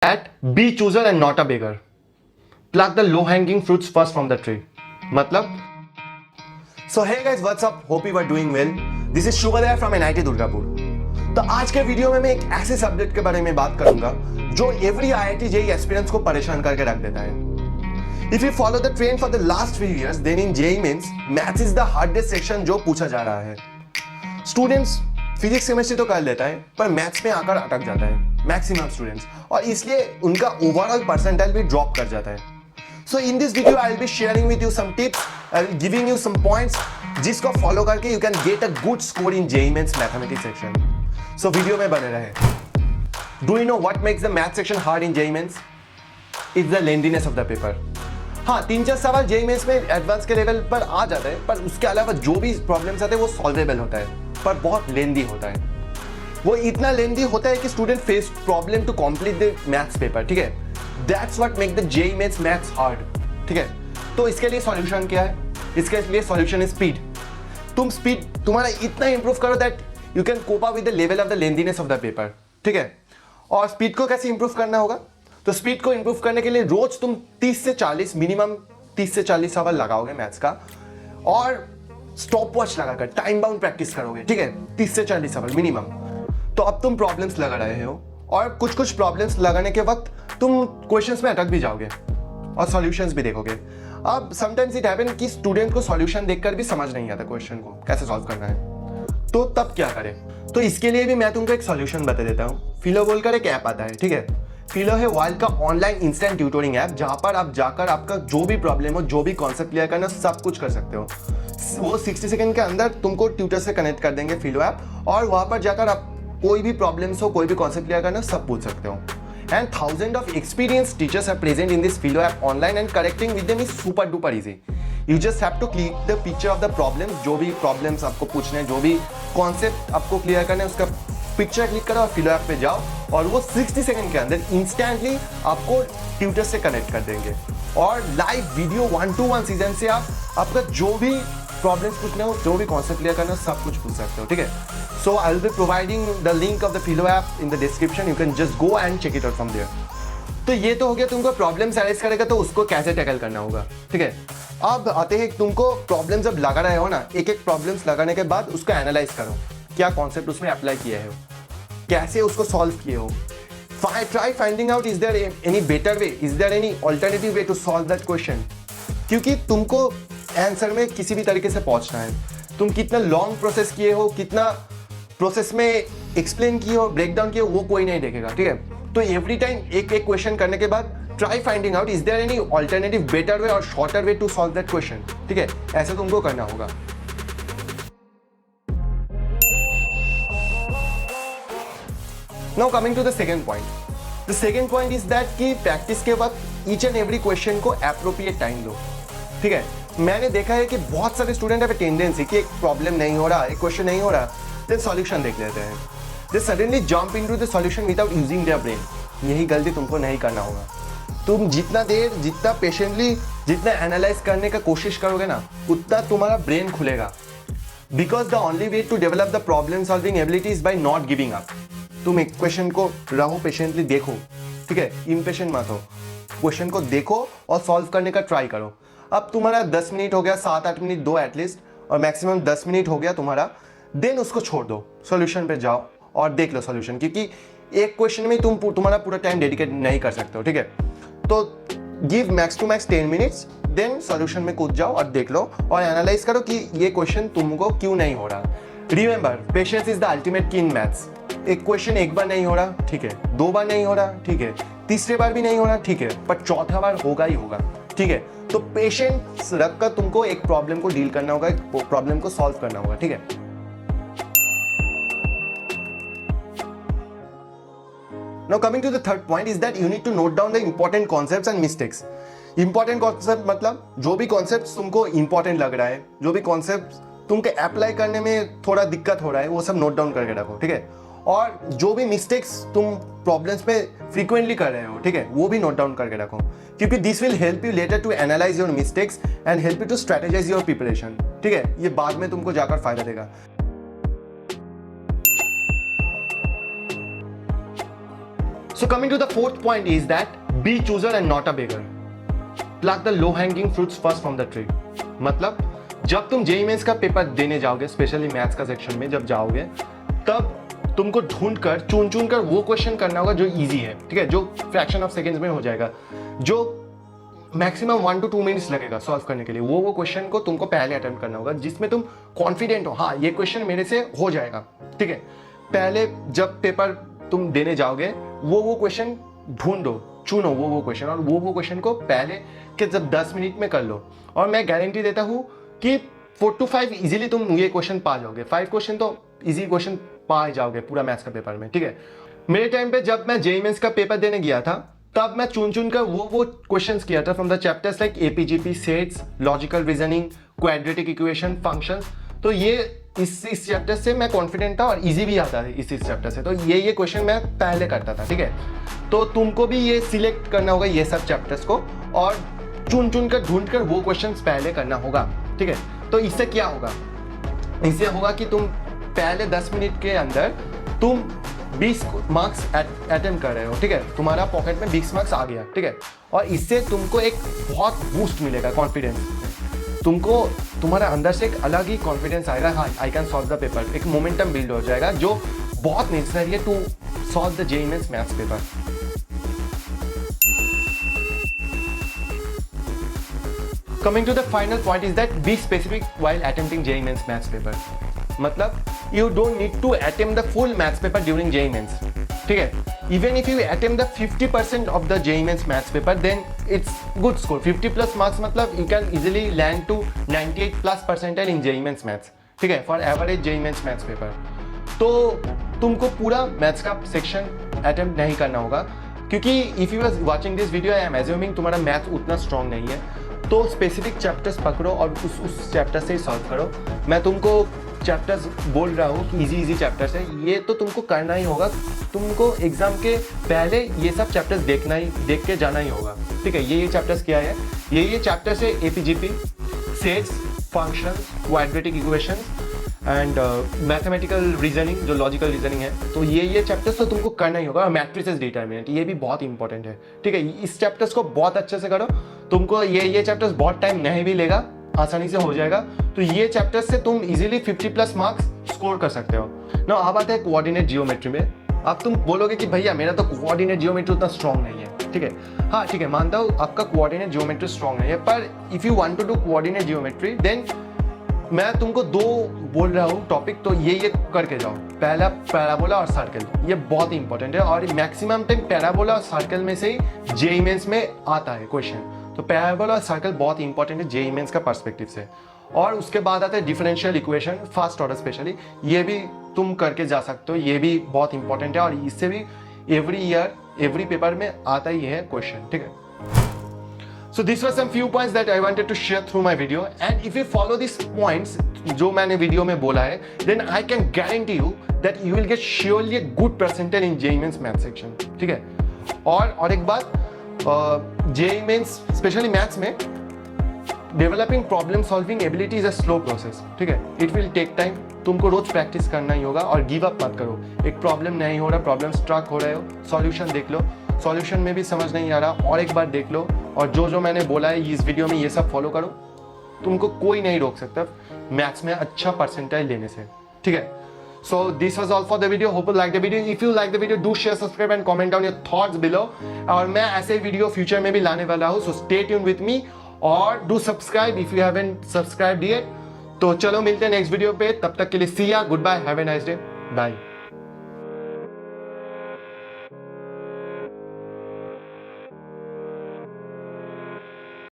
at be chooser and not a beggar. Pluck the low hanging fruits first from the tree. मतलब So hey guys, what's up? Hope you are doing well. This is Shubhodaya from NIT Durgapur. तो आज के video में मैं एक ऐसे subject के बारे में बात करूंगा जो एवरी IIT JEE एस्पिरेंट्स को परेशान करके रख देता है. If you follow the trend for the last few years, then in JEE Mains, maths is the hardest section जो पूछा जा रहा है. स्टूडेंट्स फिजिक्स केमिस्ट्री तो कर लेता है पर मैथ्स में आकर अटक जाता है मैक्सिमम स्टूडेंट्स, और इसलिए उनका ओवरऑल परसेंटाइल भी ड्रॉप कर जाता है. So in this video I will be sharing with you some tips, I will giving you some points जिसको फॉलो करके you can get a good score in JEE Mains mathematics section. So video में बने रहे. Do you know what makes the math section hard in JEE Mains? It's the lengthiness of the paper. हाँ, 3-4 सवाल JEE Mains में advance के level पर आ जाता है, पर उसके अलावा जो भी प्रॉब्लम्स आते हैं वो सॉल्वेबल होता है, पर बहुत लेंदी होता है. वो इतना लेंदी होता है कि student face problem to complete the maths paper. ठीक है, that's what make the JEE mains maths hard. ठीक है, तो इसके लिए सॉल्यूशन क्या है? इसके लिए सॉल्यूशन है स्पीड. तुम स्पीड तुम्हारा इतना इंप्रूव करो that you can cope up with the level of the lengthiness of the paper. ठीक है, और स्पीड को कैसे इंप्रूव करना होगा? तो स्पीड को इंप्रूव करने के लिए रोज तुम 30 से 40 मिनिमम 30 से 40 सवाल लगाओगे मैथ्स का, और स्टॉप वॉच लगाकर टाइम बाउंड प्रैक्टिस करोगे. ठीक है, 30 से 40 सवाल मिनिमम. तो अब तुम प्रॉब्लम्स लगा रहे हो, और कुछ प्रॉब्लम्स लगाने के वक्त तुम क्वेश्चंस में अटक भी जाओगे और सॉल्यूशंस भी देखोगे. अब समटाइम्स इट हैपन कि स्टूडेंट को सॉल्यूशन देखकर भी समझ नहीं आता क्वेश्चन को कैसे सॉल्व करना है, तो तब क्या करें? तो इसके लिए भी मैं तुमको एक सॉल्यूशन बता देता हूँ. फिलो बोलकर एक ऐप आता है. ठीक है, फिलो है वर्ल्ड का ऑनलाइन इंस्टेंट ट्यूटोरिंग ऐप, जहां पर आप जाकर आपका जो भी प्रॉब्लम हो, जो भी कॉन्सेप्ट क्लियर करना, सब कुछ कर सकते हो. वो 60 सेकंड के अंदर तुमको ट्यूटर से कनेक्ट कर देंगे फिलो ऐप, और वहां पर जाकर आप कोई भी प्रॉब्लम्स हो, कोई भी कॉन्सेप्ट क्लियर करना, सब पूछ सकते हो. And thousand of experience teachers are present in this Filo app online, and correcting with them is super duper easy. You just have to click the picture of the problem. जो भी problems आपको पूछने हैं, जो भी concept आपको clear करना है, उसका पिक्चर क्लिक करो और फिलो ऐप पे जाओ, और वो 60 सेकंड के अंदर इंस्टेंटली आपको ट्यूटर से कनेक्ट कर देंगे, और लाइव वीडियो 1-to-1 सीजन से आप आपका जो भी प्रॉब्लम्स पूछने हो, जो भी कॉन्सेप्ट क्लियर करना हो, सब कुछ पूछ सकते हो. ठीक है, so I will be providing the link of the Filo app in the description. You can just go and check it out from there. तो ये तो हो गया तुमको प्रॉब्लम्स एनालाइज करेगा तो उसको कैसे टैकल करना होगा. ठीक है, अब आते हैं तुमको प्रॉब्लम जब लगा रहे हो ना, एक एक प्रॉब्लम्स लगाने के बाद उसको एनालाइज करो, क्या कॉन्सेप्ट उसमें अप्लाई किए हो, कैसे उसको सॉल्व किए हो. Try finding out is there any better way, is there any alternative way to solve that question. क्योंकि तुमको आंसर में किसी भी तरीके से पहुंचना है. तुम कितना लॉन्ग प्रोसेस किए हो, कितना प्रोसेस में एक्सप्लेन किए हो, ब्रेक डाउन किए हो, वो कोई नहीं देखेगा. ठीक है, तो एवरी टाइम एक एक क्वेश्चन करने के बाद try finding out is there any alternative better way और shorter way to solve that question. ठीक है, ऐसे तुमको करना होगा. Now coming to the second point. The second point is that कि प्रैक्टिस के वक्त ईच एंड एवरी क्वेश्चन को एप्रोप्रिएट टाइम दो. ठीक है, मैंने देखा है कि बहुत सारे स्टूडेंट have a tendency कि एक प्रॉब्लम नहीं हो रहा, एक क्वेश्चन नहीं हो रहा, देन सॉल्यूशन देख लेते हैं. They suddenly jump into the solution without using their brain. यही गलती तुमको नहीं करना होगा. तुम जितना देर, जितना पेशेंटली, जितना एनालाइज करने का कोशिश करोगे ना, उतना तुम्हारा ब्रेन खुलेगा. Because the only way to develop the problem solving ability is by not giving up. तुम एक क्वेश्चन को रहो, पेशेंटली देखो. ठीक है, इम्पेशेंट मत हो, क्वेश्चन को देखो और सॉल्व करने का ट्राई करो. अब तुम्हारा 10 मिनट हो गया, 7-8 मिनट दो एटलीस्ट, और मैक्सिमम 10 मिनट हो गया तुम्हारा, देन उसको छोड़ दो, सॉल्यूशन पे जाओ और देख लो सॉल्यूशन. क्योंकि एक क्वेश्चन में तुम्हारा पूरा टाइम डेडिकेट नहीं कर सकते हो. ठीक है, तो give max to max 10 minutes, then solution में कूद जाओ और देख लो और एनालाइज करो कि ये क्वेश्चन तुमको क्यों नहीं हो रहा. Remember, patience is the ultimate की इन मैथ्स. एक क्वेश्चन एक बार नहीं हो रहा, ठीक है, 2 बार नहीं हो रहा, ठीक है, तीसरे बार भी नहीं हो रहा, ठीक है, पर चौथा बार होगा ही होगा. ठीक है, तो पेशेंस रखकर तुमको एक प्रॉब्लम को डील करना होगा, एक प्रॉब्लम को सॉल्व करना होगा. ठीक है, Now coming to the third point is that you need to note down the important concepts and mistakes. Important concept मतलब जो भी concepts तुमको important लग रहा है, जो भी concepts तुमको अप्लाई करने में थोड़ा दिक्कत हो रहा है, वो सब नोट डाउन करके रखो. ठीक है, और जो भी मिस्टेक्स तुम प्रॉब्लम्स में फ्रीक्वेंटली कर रहे हो, ठीक है, वो भी नोट डाउन करके रखो. क्योंकि this will help you later to analyse your mistakes and help you to strategise your preparation. ठीक है, ये बाद में तुमको जाकर फायदा देगा. So coming to the fourth point is that be chooser and not a beggar. Pluck the low hanging fruits first from the tree. मतलब जब तुम जेईई मेंस का पेपर देने जाओगे, स्पेशली मैथ्स का सेक्शन में जब जाओगे, तब तुमको ढूंढकर चुन कर वो क्वेश्चन करना होगा जो इजी है, ठीक है, जो फ्रैक्शन ऑफ सेकेंड्स में हो जाएगा, जो मैक्सिमम 1 to 2 मिनट्स लगेगा सॉल्व करने के लिए। वो क्वेश्चन को तुमको पहले अटेम्प्ट करना होगा जिसमें तुम कॉन्फिडेंट हो, हाँ ये क्वेश्चन मेरे से हो जाएगा, ठीक है। पहले जब पेपर तुम देने जाओगे वो क्वेश्चन ढूंढो, चुनो वो क्वेश्चन, और वो क्वेश्चन को पहले के जब 10 मिनट में कर लो, और मैं गारंटी देता हूँ कि 4 to 5 इजीली तुम ये क्वेश्चन पा जाओगे। 5 क्वेश्चन तो इजी क्वेश्चन पा जाओगे पूरा मैथ्स का पेपर में, ठीक है। मेरे टाइम पे जब मैं जेईई मेंस का पेपर देने गया था तब मैं चुन कर वो क्वेश्चंस किया था from the chapters like AP GP, sets, logical reasoning, quadratic equation, functions. तो ये इस चैप्टर से मैं कॉन्फिडेंट था और इजी भी आता है इस चैप्टर से, तो ये क्वेश्चन मैं पहले करता था, ठीक है। तो तुमको भी ये सिलेक्ट करना होगा ये सब चैप्टर्स को, और चुन कर ढूंढ कर वो क्वेश्चंस पहले करना होगा, ठीक है। तो इससे क्या होगा, इससे होगा कि तुम पहले 10 मिनट के अंदर तुम 20 मार्क्स अटेम्प्ट कर रहे हो, ठीक है, तुम्हारा पॉकेट में 20 मार्क्स आ गया, ठीक है। और इससे तुमको एक बहुत बूस्ट मिलेगा कॉन्फिडेंस, तुमको तुम्हारे अंदर से एक अलग ही कॉन्फिडेंस आएगा, हाँ I can solve the paper, एक मोमेंटम बिल्ड हो जाएगा जो बहुत नेसेसरी है to solve the JEE mains maths paper. Coming to the final point is that be specific while attempting JEE Mains maths paper. मतलब you don't need to attempt the full maths paper during JEE Mains, ठीक है। Even if you attempt the 50% of the JEE Mains maths paper, then it's good score. 50 plus marks मतलब you can easily land to 98 plus percentile in JEE Mains maths, ठीक है, for average JEE Mains maths paper। तो तुमको पूरा maths का section attempt नहीं करना होगा, क्योंकि if you are watching this video I am assuming तुम्हारा मैथ्स उतना स्ट्रॉन्ग नहीं है, तो स्पेसिफिक चैप्टर्स पकड़ो और उस चैप्टर से ही सॉल्व करो। मैं तुमको चैप्टर्स बोल रहा हूँ कि इजी चैप्टर्स है, ये तो तुमको करना ही होगा, तुमको एग्जाम के पहले ये सब चैप्टर्स देख के जाना ही होगा, ठीक है। ये चैप्टर्स क्या है, ये चैप्टर्स है AP GP, sets, functions, quadratic equations and mathematical reasoning, जो लॉजिकल रीजनिंग है, तो ये चैप्टर्स तो तुमको करना ही होगा। और मैट्रिसेस डिटरमिनेंट ये भी बहुत इंपॉर्टेंट है, ठीक है। इस चैप्टर्स को बहुत अच्छे से करो, तुमको ये चैप्टर्स बहुत टाइम नहीं भी लेगा, आसानी से हो जाएगा। तो ये चैप्टर्स से तुम इजीली 50 प्लस मार्क्स स्कोर कर सकते हो ना। अब आते हैं कोऑर्डिनेट जियोमेट्री में। अब तुम बोलोगे कि भैया मेरा तो कोऑर्डिनेट जियोमेट्री उतना स्ट्रॉन्ग नहीं है, ठीक है, हाँ ठीक है, मानता हूँ आपका कोऑर्डिनेट जियोमेट्री स्ट्रॉन्ग नहीं है, पर if you want to do coordinate geometry then मैं तुमको 2 बोल रहा हूँ टॉपिक, तो ये करके जाओ। पहला पैराबोला और सर्कल, ये बहुत इंपॉर्टेंट है, और मैक्सिमम टाइम पैराबोला और सर्कल में से ही जेईई मेंस में आता है क्वेश्चन। तो पैराबोला और सर्कल बहुत इंपॉर्टेंट है जेईई मेंस का पर्सपेक्टिव से। और उसके बाद आता है differential equation, first order specially, ये भी तुम करके जा सकते हो, ये भी बहुत इंपॉर्टेंट है, और इससे भी एवरी ईयर एवरी पेपर में आता ही है क्वेश्चन, ठीक है। So these were some few points that I wanted to share through my video, and if you follow these points जो मैंने वीडियो में बोला है, then I can guarantee you that you will get surely a good percentile in JEE Mains math section, ठीक है। और एक बात, JEE Mains स्पेशली मैथ्स में developing problem solving ability is a slow process, ठीक है, इट विल टेक टाइम, तुमको रोज practice करना ही होगा, और गिव अप मत करो। एक प्रॉब्लम नहीं हो रहा, प्रॉब्लम स्ट्रक हो रहे हो, सॉल्यूशन देख लो, सॉल्यूशन में भी समझ नहीं आ रहा और एक बार देख लो, और जो मैंने बोला है इस वीडियो में ये सब फॉलो करो, तुमको कोई नहीं रोक सकता मैथ्स में अच्छा परसेंटाइल लेने से, ठीक है। So this was all for the video. Hope you like the video. If you like the video, do share, subscribe and comment down your thoughts below. और मैं ऐसे वीडियो फ्यूचर में भी लाने वाला हूँ, so stay tuned with me और do subscribe if you haven't subscribed yet. तो चलो मिलते हैं नेक्स्ट वीडियो पे, तब तक के लिए see ya, goodbye, have a nice day, bye.